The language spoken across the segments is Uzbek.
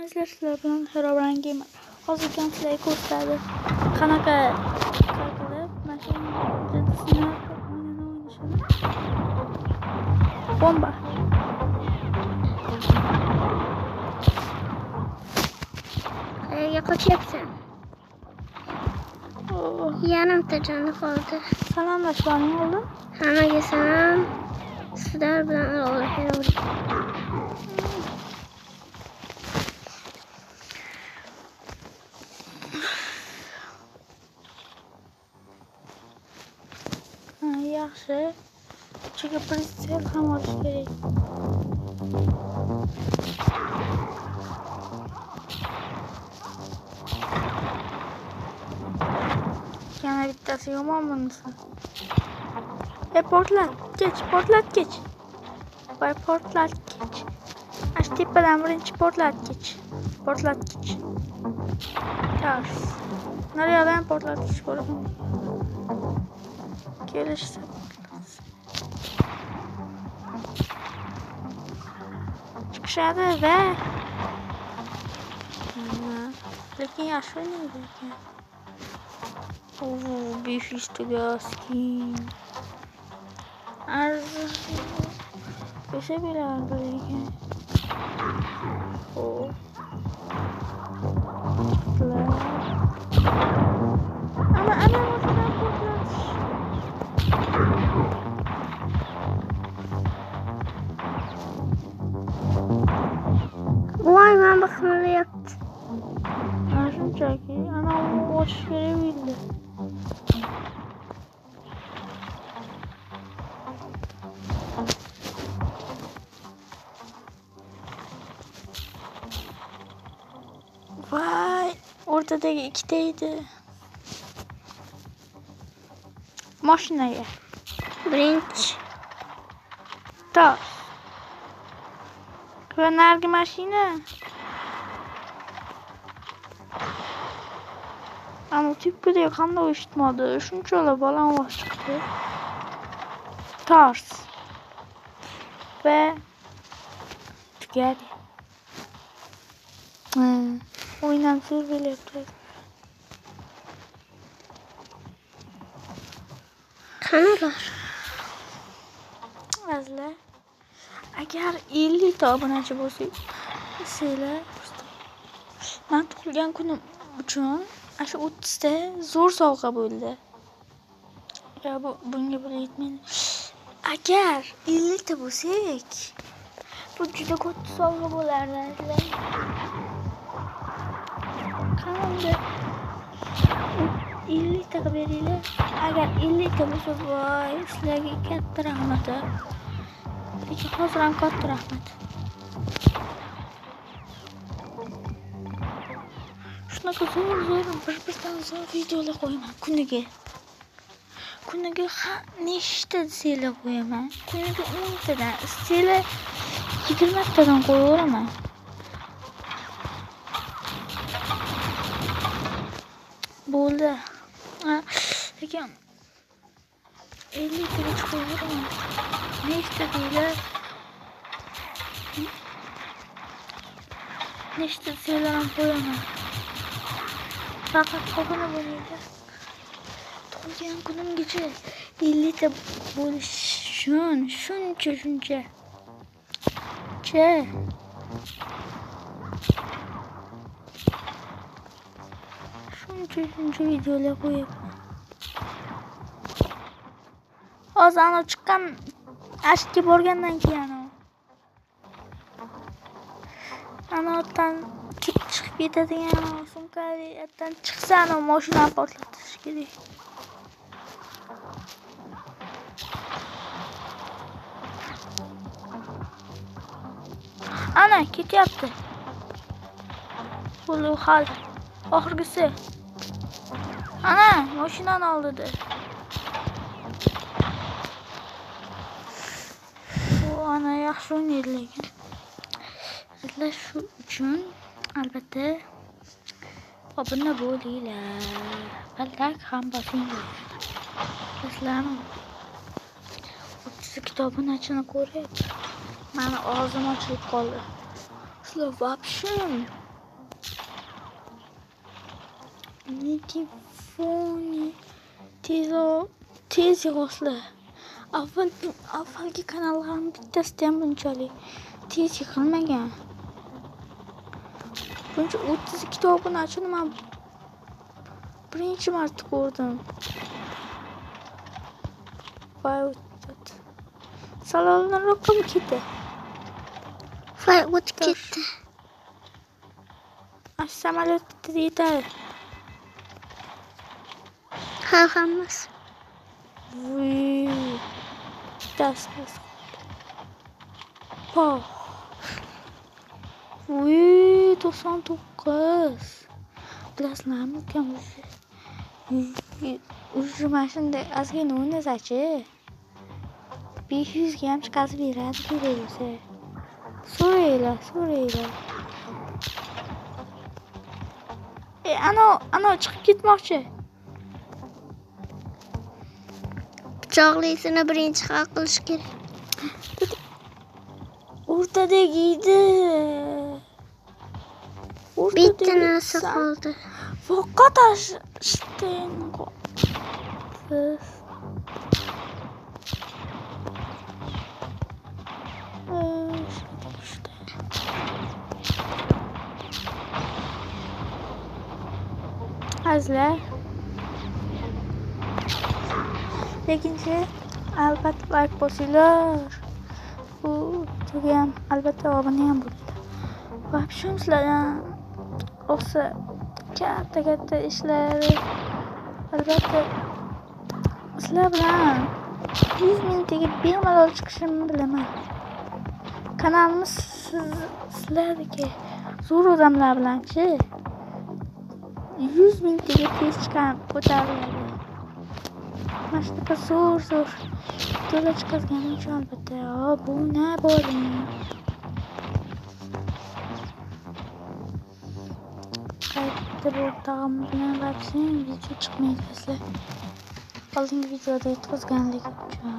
Sizlar bilan Herobrine Gamer. Hozirgi sizlarga ko'rsatadi. Qanaqa qilib mashina jildisini o'ynashadi. Bomba. Qayerga qochyapsan? Yarimta joni qoldi. Salomlashganing oldi. Hammaga salom. Sizlar bilan Herobrine. Yaxshi. Ichiga pritsel ham olish kerak. Yana bittasi yomon bunisi. Portlatgich. Voy portlatgich. Ash tepadan birinchi portlatgich. Tars. Naryoqdan portlatgich ko'raman. Kelishsa. Chiqishadi va lekin yaxshi o'ynaydi ekan. 500 taga skin. O'sha bilardi ekan. Ana o'shadan portlatish. Voy, mana qimirlayapti. Mana shunchaki ana u ochish kerak edi. Voy, o'rtadagi ikkita edi. Mashinaga. Birinchi. Top. Va nargi mashina. Ana tipida qanday eshitmadi? Shunchalar baland ovoz chiqdi. Tars. Va tugadi. O'ynam survilyapti. Qanalar? Azlar. Agar 50 ta obunachi bo'lsak, sizlar men tug'ilgan kunim uchun shu 30 ta zo'r sovg'a bo'ldi. Ya bunga pul yetmaydi. Agar 50 ta bo'lsak, bu juda katta sovg'a bo'lardi. Qanday 50 ta beringlar. Agar 50 ta bo'lsa, voy, sizlarga katta rahmat. Lekin hozir ham katta rahmat. Shunaqa zo'r bir-birdan zo'r videolar qo'yaman kuniga. Nechta desanglar qo'yaman. Kuniga 10 tadan, sizlar 20 tadan qo'yaveraman. Bo'ldi. Lekin 50 taga qo'yaveraman. Nechta deylar? Nechta desanglar ham qo'yaman. Faqat obuna bo'linglar. Tug'ilgan kunimgacha 50 ta bo'lish shuncha. Shuncha videolar qo'yapman. Hozir ana chiqqan ashga borgandan keyin ana otdan chiqib ketadigan sumkadan chiqsa ana mashinani portlatish kerak. Ana ketyapti. Bo'ldi hal. Oxirgisi. Ana mashinani oldida. Ana yaxshi o'ynaydi lekin. Sizlar shu uchun albatta obuna bo'linglar. Like ham bosinglar. Sizlarni 32 ta obunachini ko'rib, meni og'zim ochilib qoldi. Sizlar вообще Nitifoni tez yig'ishli. Avvalgi kanallarning bittasida ham bunchalik tez yiqilmagan. Buncha 32 ta obunachini men birinchi marta ko'rdim. Voy o'tdi. Salonlarga ketdi. Voy o'tib ketdi. Samolyotda yetadi. Hammasi. Vuy. Das. Poh. Vuy, 99. Bilasizlarmi, ukam o'zi mashinada ozgina o'ynasachi 500 ga ham chiqarib beradi keraksa. So'raylar. Ana chiqib ketmoqchi. Pichoqlisini birinchi hal qilish kerak. O'rtadagi edi. Bitta narsa qoldi. Faqat ashten qoldi. Azizlar. Lekinchi albatta like bosinglar. Bu ham albatta obuna ham bo'linglar. Va sizlardan o'xsa katta ishlar albatta sizlar bilan 100 minutaga bemalol chiqishimni bilaman. Kanalimiz sizlarga zo'r odamlar bilanchi 100 minutaga tez chiqib ko'tariladi. Mana shunaqa zo'r to'la chiqarganim uchun albatta obuna bo'ling. Qaytda bu tag'im bilan rapsing video chiqmaydi sizlar. Oldingi videoda aytganlik uchun.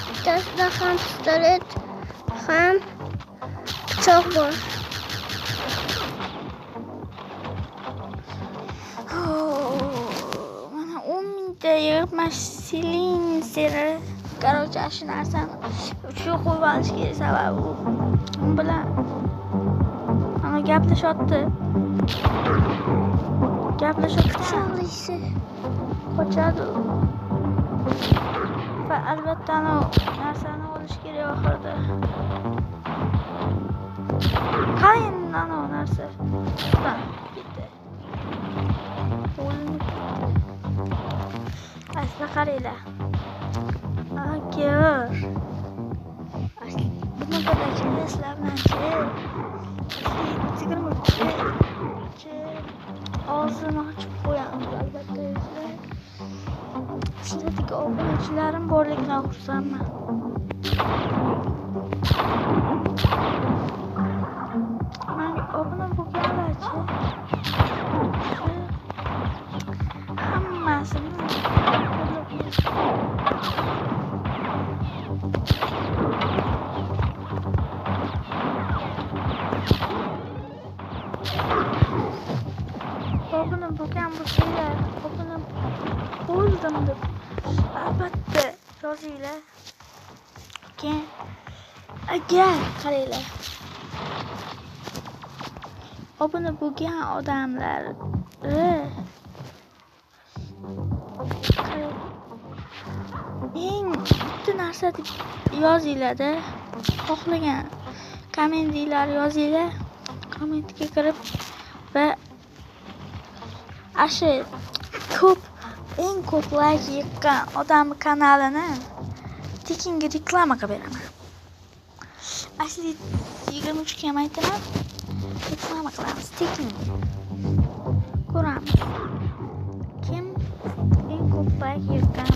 Bitasida ham pistolet, ham pichoq bor. Mana 10 minutda yig'ib silinser. Короче, shu narsani shu qo'yib olish kerak sababi u bilan ana gaplashyapti. Pichoqlisi Qochadi. Va albatta narsani olish kerak oxirida. Qayin narsa. Ketdi. Asli qaranglar. Agar bunaqa dashtlar bilanchi 23 og'zini ochib qo'yamiz albatta. Sizlarga obunachilarim borligidan xursandman. Menga obuna bo'lganlarchi hammasini obuna bo'lgan bo'lsanglar, obuna bo'ldim deb albatta yozinglar. Keyin agar qaranglar, obuna bo'lgan odamlar eng bitta narsa deb yozinglar-da. Xohlagan kommentlar yozinglar. Kommentga kirib va eng ko'p like yiqqan odam kanalini tekinga reklama qilib beraman. Asli 23 ga ham aytaman. Reklama qilamiz tekin. Ko'ramiz. Kim eng ko'p like yiqqan